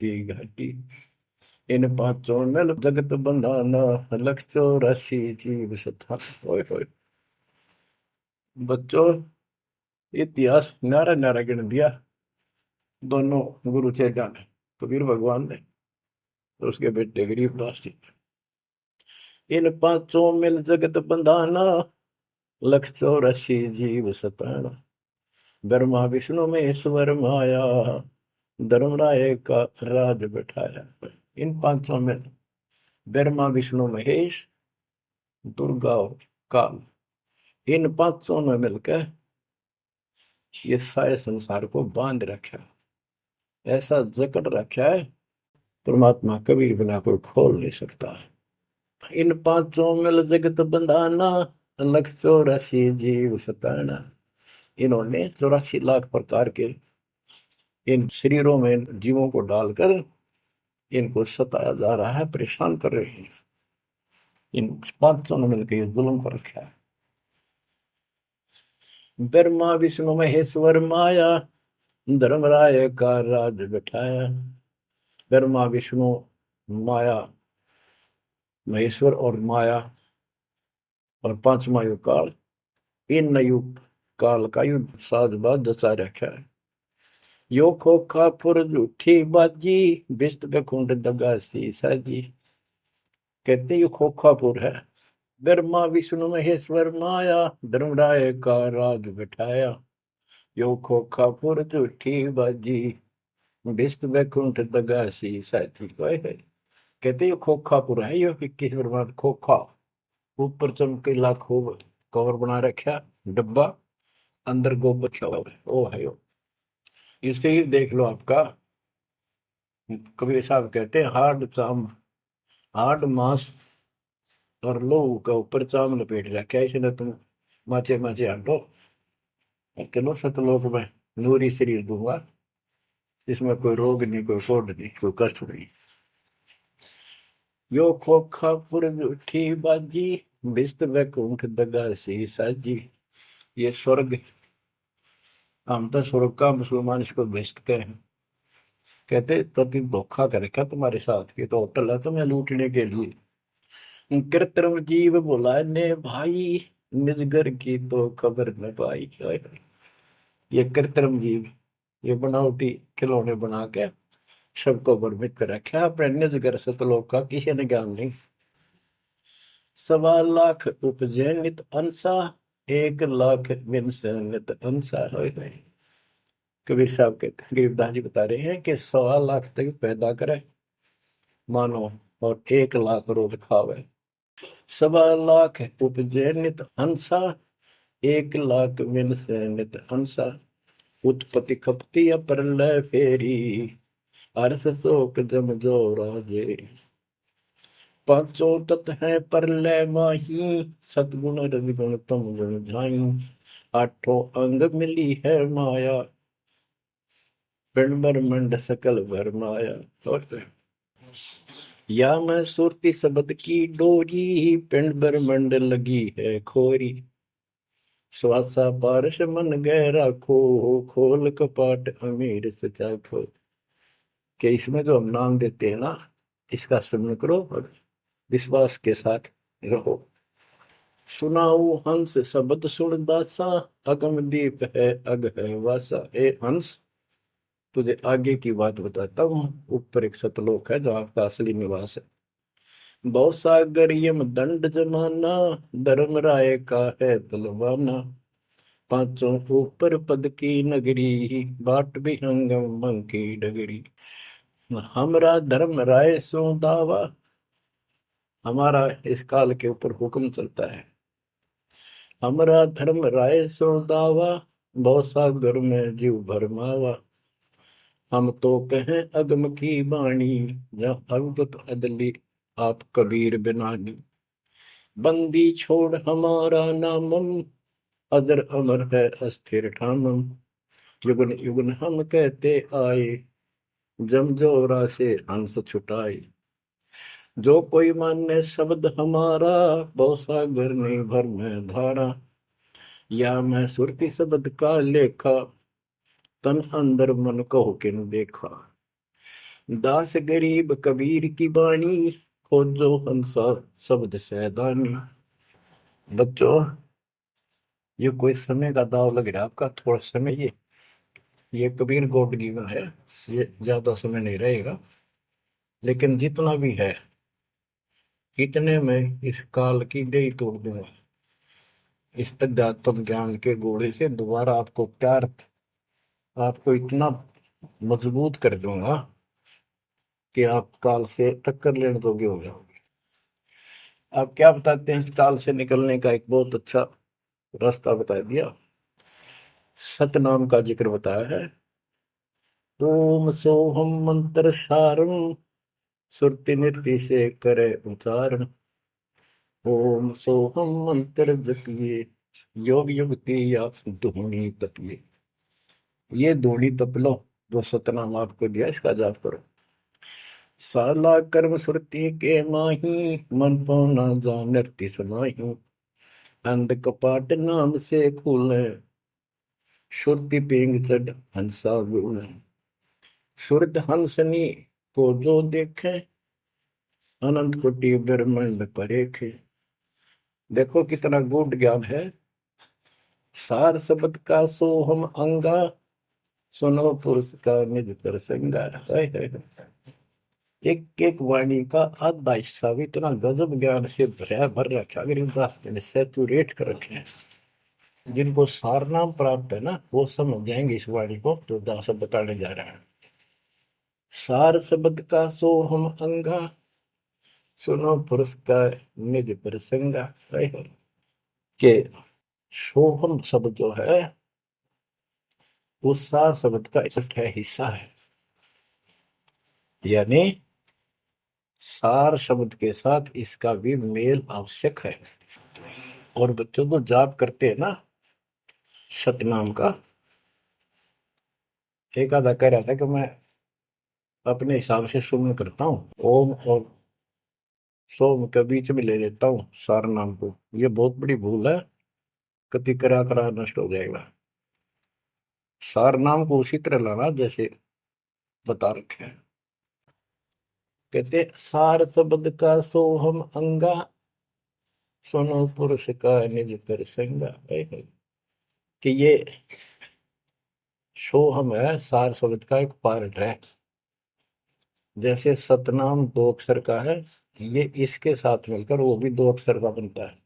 की घाटी। इन पांचों मिल जगत बंधाना, लख 84 जीव सताना। ओए होए बच्चों, इतिहास न्यारा न्यारा गिन दिया दोनों गुरु चेला ने, कबीर भगवान ने और उसके बेटे गरीबदास जी। इन पांचों मिल जगत बंधाना, लख 84 जीव सताना। ब्रह्मा विष्णु महेश्वर माया, धर्मराय का राज बैठाया। इन पांचों में ब्रह्मा विष्णु महेश, दुर्गा और काल, इन पांचों ने मिलकर ये सारे संसार को बांध रखा, ऐसा जकड़ रखा है परमात्मा कबीर बिना कोई खोल नहीं सकता। इन पांचों मिल जगत बंधाना, लख 84 जीव सताना। इन्होंने 84 लाख प्रकार के इन शरीरों में जीवों को डालकर इनको सताया जा रहा है, परेशान कर रहे हैं। इन पांचों ने मिलकर ये जुल्म कर रखा है। ब्रह्मा विष्णु महेश्वर माया, धर्मराय का राज बैठाया। ब्रह्मा विष्णु माया, महेश्वर और माया और पांचवा युग काल, इन युग काल का युद्ध साजबाज जचा रखा है। यो खोखा फुर झूठी बाजी, बिस्त बेकुंड दगा सी साजी। कहते यो खोखापुर है। ब्रह्मा विष्णु महेश्वर माया, धर्मराय का राज बैठाया। यो खोखापुर झूठी बाजी, बिस्त बैकुंठ दगासी साथी। कहते यो खोखापुर है, यो 21 ब्रह्मांड खोखा, ऊपर चमकीला खूब कवर बना रखा डब्बा, अंदर गोबर छुआ हुआ है। ओ है यो, इसे ही देख लो आपका कबीर साहब कहते हैं हार्ड चाम, हार्ड मांस और लोहू का ऊपर चाम लपेट रखा है, इसने तुम माचे माचे हटो, चलो सतलोक में नूरी शरीर दूंगा, इसमें कोई रोग नहीं, कोई कोड नहीं, कोई कष्ट नहीं। यो खोखा पुर उठी बाजी, बिस्त बैकुंठ दगा सी साजी। ये स्वर्ग, हम तो स्वर्ग का मुसलमान इसको बेस्ट कहे। कहते कभी धोखा कर रखा तुम्हारे साथ, ये तो होटल है तुम्हें लूटने के लिए। कृत्रिम जीव बोला ने भाई, निजगर की तो खबर न पाई। ये कृत्रिम जीव, ये बनावटी खिलौने बना के सबको भ्रमित कर रखा, अपने निजगर सतलोक का किसी ने ज्ञान नहीं। 1.25 लाख उपजे नित अंसा, 1 लाख बिन से नित अंसा। कबीर साहब के गरीबदास जी बता रहे हैं कि 1.25 लाख तक पैदा करे मानो और 1 लाख रोज खावे। 1.25 लाख उपजे नित अंसा, 1 लाख बिन से नित अंसा। उत्पत्ति खपती प्रलय फेरी, अर्थ शोक जम जो राजे। पांचों तत् है प्रलय माही, सतगुण रजगुण तम गुण झाई। आठों अंग मिली है माया, पिंड ब्रह्मंड सकल भरमाया। या मैं सुरती शब्द की डोरी, पिंड ब्रह्मंड लगी है खोरी। श्वासा पारस मन गहरा खो, खोल कपाट अमीर सचा खो। कि इसमें जो हम नाम देते हैं ना, इसका स्मरण करो और विश्वास के साथ रहो। सुनाऊ हंस शब्द सुन दासा, अगम दीप है अग है वासा। ए हंस, तुझे आगे की बात बताता हूँ। ऊपर एक सतलोक है जहाँ आपका असली निवास है। बहुत सागर यम दंड जमाना, धर्म राय का है तलवाना। पांचों ऊपर पद की नगरी, बाट विहंगम मन की डगरी। हमरा धर्म राय सो दावा, हमारा इस काल के ऊपर हुक्म चलता है। हमरा धर्म राय सो दावा, बहुत सागर में जीव भरमावा। हम तो कहें अगम की बाणी, जहाँ अवगत अदली आप कबीर बिनानी। बंदी छोड़ हमारा नामम, अदर अमर है अस्थिर ठामम। युगन युगन हम कहते आए, जमजोरा से हंस छुटाए। जो कोई माने शब्द हमारा, बहुत सागर नहीं भर में धारा। या मैं सुरती शब्द का लेखा, तन अंदर मन को किन देखा। दास गरीब कबीर की बाणी, खोजो हंसा शब्द सैदानी। बच्चों, ये कोई समय का दाव लग रहा है आपका, थोड़ा समय ये कबीर गोट जीवन है, ये ज्यादा समय नहीं रहेगा, लेकिन जितना भी है इतने में इस काल की दई तोड़ दूंगा। इस अध्यात्म ज्ञान के घोड़े से दोबारा आपको प्यार, आपको इतना मजबूत कर दूंगा कि आप काल से टक्कर लेने दोगे हो जाओगे। आप क्या बताते हैं, इस काल से निकलने का एक बहुत अच्छा रास्ता बता दिया। सतनाम का जिक्र बताया है। ओम सोहम मंत्र सारम, सुरति नृत्य से करे उच्चारण। ओम सोहम मंत्र जपिए, योग युक्ति या धूनी तपिए। ये धूनी तप लो, जो सतनाम आपको दिया, इसका जाप करो। साला कर्म सुरति के माही, मन पौना जा नृत्य समाही। अंध कपाट नाम से खुले, शुद्धि पेंग चढ़ हंसा गुण। शुद्ध हंसनी को जो देखे, अनंत कोटि ब्रह्मांड परेखे। देखो कितना गूढ़ ज्ञान है। सार शब्द का सोहम अंगा, सुनो पुरुष का निज प्रसंगा। एक एक वाणी का आधा हिस्सा भी इतना गजब ज्ञान से भर रखा, गरीबदास जी ने सैचुरेट कर रखे हैं। जिनको सारनाम प्राप्त है ना, वो समझ जाएंगे इस वाणी को तो दास बताने जा रहा है। सार शब्द का सोहम अंगा, सुनो पुरुष का निज प्रसंगा। के सोहम शब्द जो है वो सार शब्द का इकट्ठा हिस्सा है, यानी सार शब्द के साथ इसका भी मेल आवश्यक है। और बच्चों को जाप करते हैं ना सतनाम का, एक आधा कह रहा था कि मैं अपने हिसाब से सुमन करता हूँ, ओम और सोम के बीच में ले लेता हूँ सार नाम को। ये बहुत बड़ी भूल है, कति करा करा नष्ट हो जाएगा। सार नाम को उसी तरह लाना जैसे बता रखे हैं। कहते सार शब्द का सोहम अंगा, सुनो पुरुष का निज प्रसंगा। कि ये सोहम है, सार शब्द का एक पार्ट है। जैसे सतनाम दो अक्षर का है, ये इसके साथ मिलकर वो भी दो अक्षर का बनता है।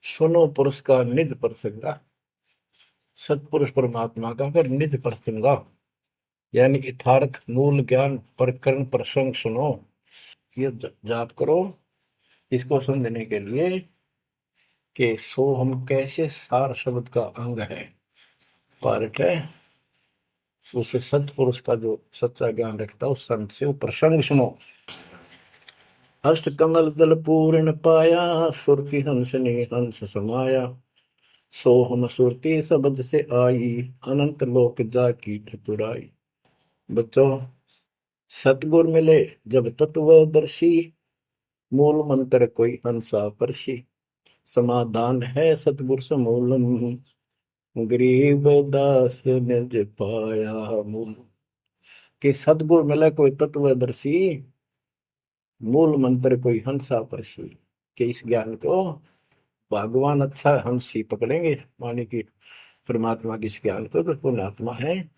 सुनो पुरुष का निज प्रसंगा, सतपुरुष परमात्मा का फिर निज प्रसंगा, यानी यथार्थ मूल ज्ञान प्रकरण प्रसंग सुनो। ये जाप करो इसको समझने के लिए कि सो हम कैसे सार शब्द का अंग है, पार्ट है। उसे सतपुरुष का जो सच्चा ज्ञान रखता है उस संत से वो प्रसंग सुनो। अष्ट कमल दल पूर्ण पाया, सुरति हंस ने हंस समाया। सोहम सुरति शब्द से आई, अनंत लोक जा की ठकुराई। बच्चों, सतगुर मिले जब तत्वदर्शी, मूल मंत्र कोई हंसा परसी। समाधान है सतगुर समूलम, गरीब दास निज पाया मूल। कि सतगुर मिले कोई तत्वदर्शी, मूल मंत्र कोई हंसा परसी। कि इस ज्ञान को भगवान अच्छा हंस ही पकड़ेंगे, माने कि परमात्मा की इस ज्ञान को तो पुण्यात्मा है।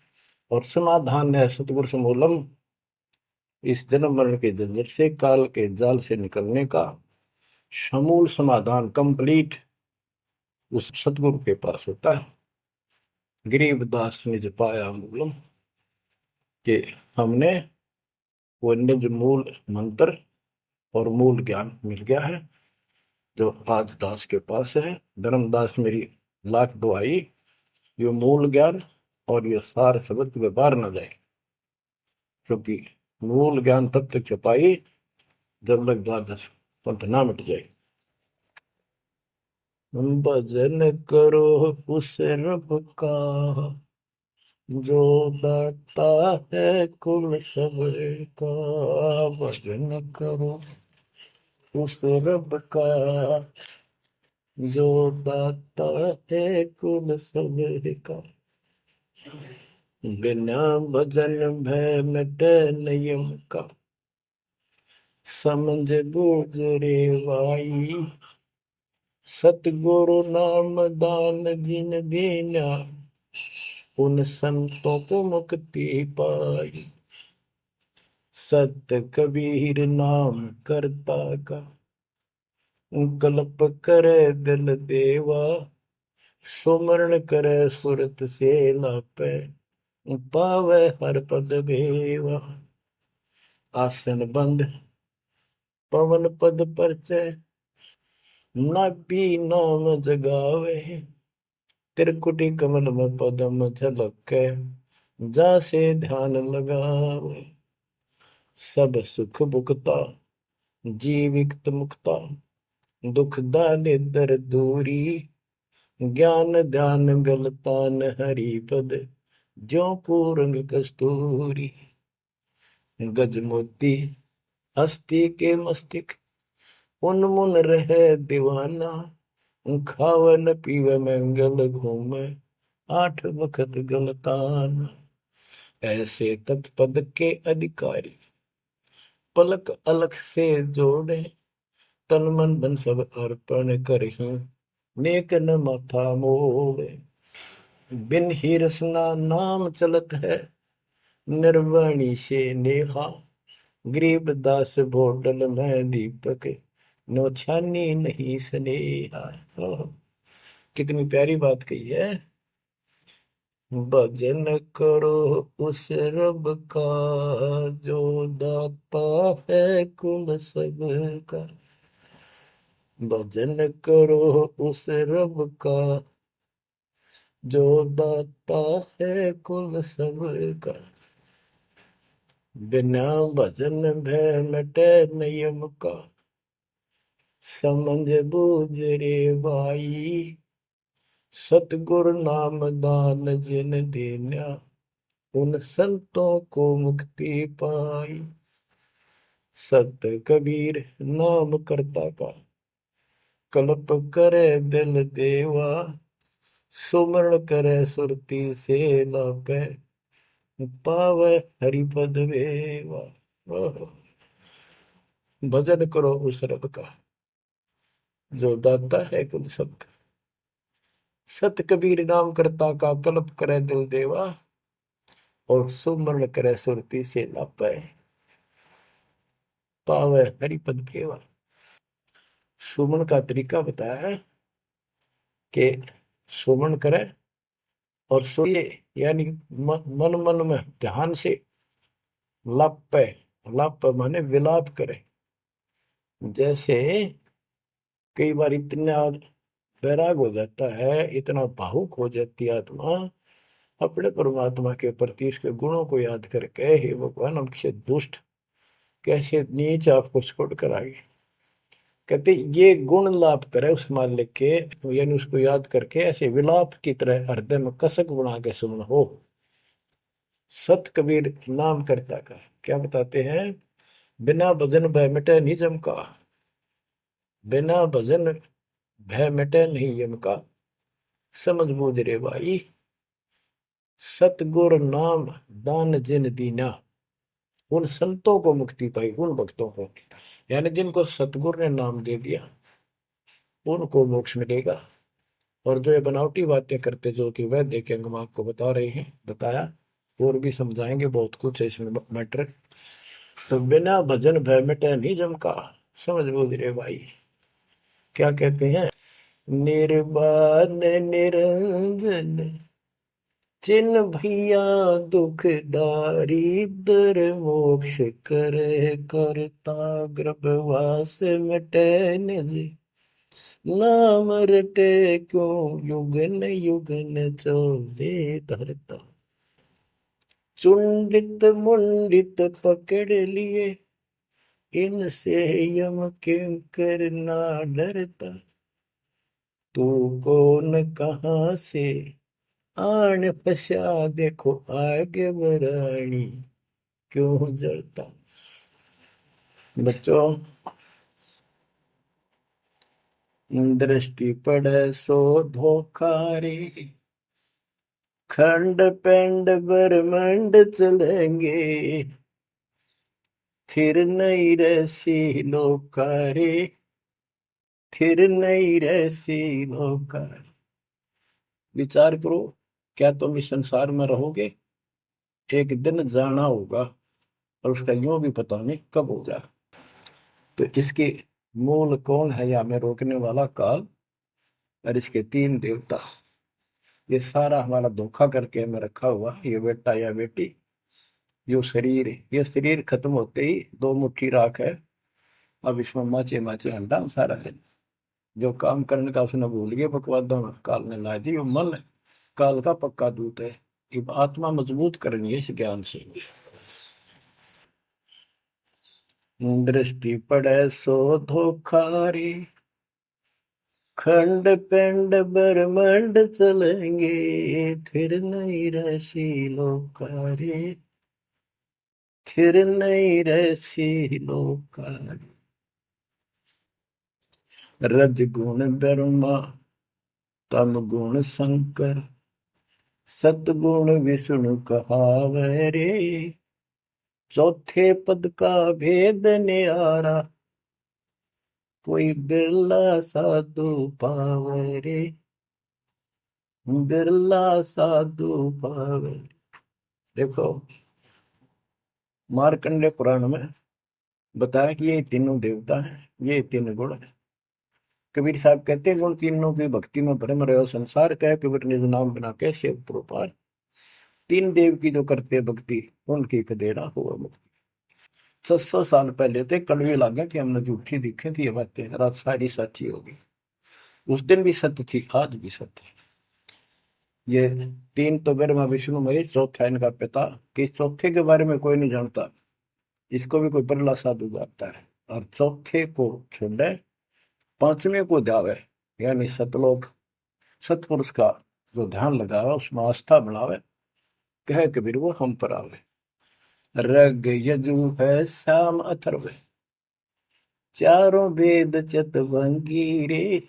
और समाधान है सतगुर समूलम, इस जन्म मरण के झंझट से, काल के जाल से निकलने का समूल समाधान कंप्लीट उस सतगुरु के पास होता है। गरीबदास निज पाया मूलम, कि हमने वो निज मूल मंत्र और मूल ज्ञान मिल गया है जो आज दास के पास है। धर्मदास मेरी लाख दुआई, ये मूल ज्ञान और ये सार शब्द व्यवहार न जाए, क्योंकि मूल ज्ञान तब तक छपाई जब तक द्वादश पंथ ना मिट जाए। भजन करो उस रब का, जो दाता है कुल सब का। भजन करो उस रब का, जो दाता है कुल सब का। बिना भजन भय मिटे नियम का, समझ बूझ रे भाई। सतगुरु नाम दान जिन दीना, उन संतों को मुक्ति पाई। सत कबीर नाम करता का, कल्प करे दिल देवा। सुमरण करे सुरत से लापे, पावे हर पद भेवा। आसन बंद पवन पद परचय, नाभि नाम जगावे। त्रिकुटी कमल में पदम झलके, जासे ध्यान लगावे। सब सुख भुगता जीवित मुक्ता, दुख दाले दर दूरी। ज्ञान ध्यान गलतान हरि पद, ज्यों पूरंग कस्तूरी। गज मोती हस्ती के मस्तिष्क, उन्मुन रहे दीवाना। खावे न पीवे मंगल घूमे, आठ बखत गलतान। ऐसे तत्पद के अधिकारी, पलक अलख से जोड़े। तन मन धन सब अर्पण करही, नेक न माथा मोड़े। बिन ही रसना नाम चलत है, निर्वाणी से नेहा। गरीब दास भोडल में दीपक, नो छानी नहीं स्नेहा। कितनी प्यारी बात कही है। भजन करो उस रब का, जो दाता है कुल सबका। भजन करो उस रब का, जो दाता है कुल सबका। बिना भजन भय मिटे नियम का, समझ बूझ रे भाई। सतगुरु नाम दान जिन दीन्या, उन संतों को मुक्ति पाई। सत कबीर नाम करता का, कल्प करे दिल देवा। सुमरण करे सुरती से लापे, पावे हरिपद वेवा। भजन करो उस रब का, जो दाता है कुल सबका। सत कबीर नाम करता का, कल्प करे दिल देवा। और सुमरण करे सुरती से लापे, पावे हरिपद भेवा। सुमन का तरीका बताया है कि सुमन करे और सुने, यानी मन मन में ध्यान से लापे। लाप माने विलाप करे। जैसे कई बार इतना वैराग हो जाता है, इतना भावुक हो जाती है आत्मा अपने परमात्मा के प्रति, उसके गुणों को याद करके, हे भगवान हमसे दुष्ट कैसे नीच आपको छोड़कर आए। कहते ये गुण लाभ करे उस मालिक के, यानी उसको याद करके ऐसे विलाप की तरह हृदय में कसक बना के सुन हो। सत कबीर नाम करता का क्या बताते हैं, बिना भजन भय मिटे निजम का। बिना भजन भय मिटे नहीं यम का, समझ बूझ रे भाई। सतगुर नाम दान जिन दीना, उन संतों को मुक्ति पाई, उन भक्तों को, यानी जिनको सतगुरु ने नाम दे दिया उनको मोक्ष मिलेगा। और जो ये बनावटी बातें करते, जो कि वह देखेंगे, हम आपको बता रहे हैं, बताया और भी समझाएंगे, बहुत कुछ है इसमें मैटर। तो बिना भजन भय मिटे नहीं जम का, समझ बूझ रे भाई। क्या कहते हैं, निर्वाण निरंजन चिन भैया दुखदारी। दर मोक्ष करे करता, गर्भवास मिटे निज नाम रटे। क्यों युगन युगन चौले धरता, चुंडित मुंडित पकड़ लिए। इनसे यम किंकर ना डरता, तू कौन कहाँ से आन फसा। देखो आगे बरानी, क्यों जलता। बच्चों, दृष्टि पड़े सो धोखा रे। खंड पेंड ब्रह्मांड चलेंगे, थिर नहीं रहसी लोकारे, थिर नहीं रहसी लोकारे। विचार करो, क्या तुम इस संसार में रहोगे? एक दिन जाना होगा, और उसका यूं भी पता नहीं कब होगा। तो इसके मूल कौन है, या हमें रोकने वाला काल और इसके तीन देवता। ये सारा हमारा धोखा करके हमें रखा हुआ, ये बेटा या बेटी, यो शरीर, ये शरीर खत्म होते ही दो मुट्ठी राख है, अब इसमें माचे माचे अंडा सारा दिन। जो काम करने का उसने भूल गया, बकवादा में काल ने ला दी। वो मन काल का पक्का दूत है। अब आत्मा मजबूत करनी है इस ज्ञान से। दृष्टि पड़े सो धोखा रे, खंड पिंड ब्रह्मांड चलेंगे, फिर नहीं रहसी लोकारे, फिर नहीं रहसी लोकारे। रज गुण ब्रह्मा, तम गुण शंकर, सतगुण विष्णु कहावे रे, चौथे पद का भेद न्यारा, कोई बिरला साधु पावे रे, बिरला साधु पावे। देखो, मार्कंडे पुराण में बताया कि ये तीनों देवता हैं, ये तीन गुण है। कबीर साहब कहते हैं, गुण तीनों की भक्ति में भ्रम रहे संसार, कह कबीर निज नाम बिना कैसे उतरो। तीन देव की जो करते भक्ति, उनकी कदेरा हुआ मुक्ति। 600 साल पहले थे, कड़वे लागे कि हमने झूठी दिखे थी ये बातें, रात सारी सच्ची होगी। उस दिन भी सत्य थी, आज भी सत्य है। ये तीन तो ब्रह्मा विष्णु महेश, चौथा इनका पिता, कि चौथे के बारे में कोई नहीं जानता। इसको भी कोई बिरला साधु जानता है। और चौथे को छोड़े, पांचवें को जावे, यानी सतलोक सतपुरुष का जो ध्यान लगावे, उसमें आस्था बढ़ावे, कहे कबीर वो हम पर आवे। रग यजु है शाम अथर्व, चारों वेद चतवंगी रे,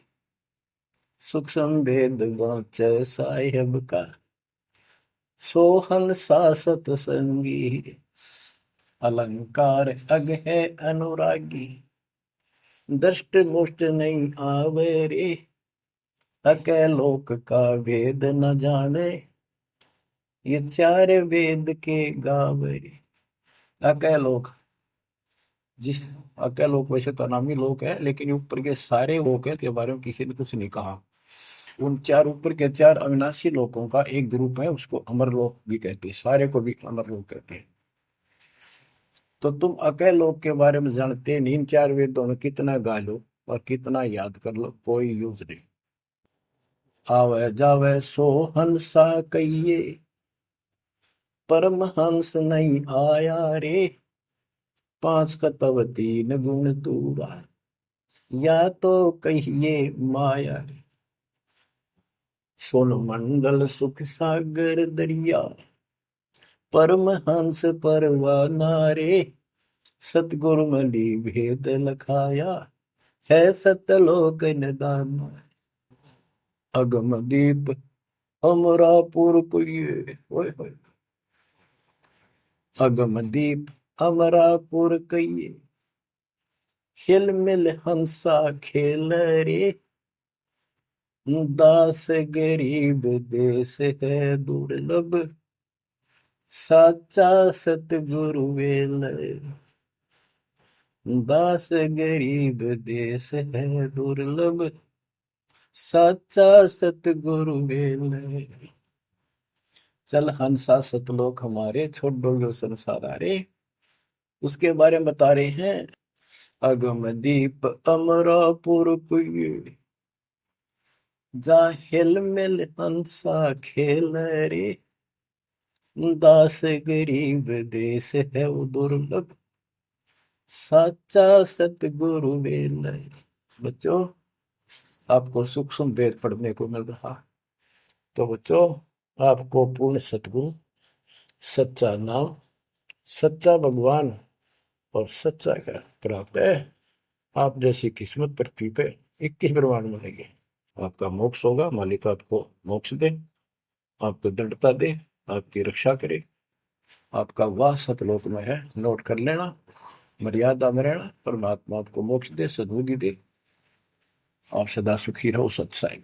सूक्ष्म भेद वाच साहेब का, सोहन सासत संगी, अलंकार अग है अनुरागी, दृष्ट मुष्ट नहीं आवे रे, अके लोक का भेद न जाने, ये चार वेद के गावे रे। अके लोक, जिस अके लोक वैसे तो नामी लोक है, लेकिन ऊपर के सारे लोक है के बारे में किसी ने कुछ नहीं कहा। उन चार ऊपर के चार अविनाशी लोकों का एक ग्रुप है, उसको अमरलोक भी कहते हैं, सारे को भी अमरलोक कहते हैं। तो तुम अके लोक के बारे में जानते नहीं, इन चार वेदों में कितना गा लो और कितना याद कर लो, कोई यूज नहीं। आवे जावे सो हंसा कहिए, परम हंस नहीं आया रे, पांच तत्व तीन गुण दूरा, या तो कहिए माया रे। सोन मंडल सुख सागर दरिया, परम हंस परवाना रे, सतगुरु मली भेद लखाया, है सतलोक निदान। अगम दीप अमरापुर कुये, ओए होए, अगम दीप अमरापुर कहिए, हिल मिल हंसा खेल रे, दास गरीब देश है दुर्लभ, साचा सतगुरु वेल, दास गरीब देश है दुर्लभ, साचा सतगुरु वेल। चल हंसा सतलोक हमारे, छोड़ डोलो संसार आरे। उसके बारे में बता रहे हैं, अगम दीप अमरापुर कुये, जा हिल मिल हंसा खेल रे, दास गरीब देश है वो दुर्लभ, साचा सतगुरु वेल। बच्चों, आपको सूक्ष्म वेद पढ़ने को मिल रहा। तो बच्चों, आपको पूर्ण सतगुरु, सच्चा नाम, सच्चा भगवान और सच्चा क्या प्राप्त है। आप जैसी किस्मत पृथ्वी पे 21 ब्रह्मांड मिलेंगे। आपका मोक्ष होगा, मालिक आपको मोक्ष दे। आपको दृढ़ता दे, आपकी रक्षा करे। आपका वास सतलोक में है, नोट कर लेना। मर्यादा में रहना, परमात्मा आपको मोक्ष दे, सद्बुद्धि दे, आप सदा सुखी रहो। सत्साई।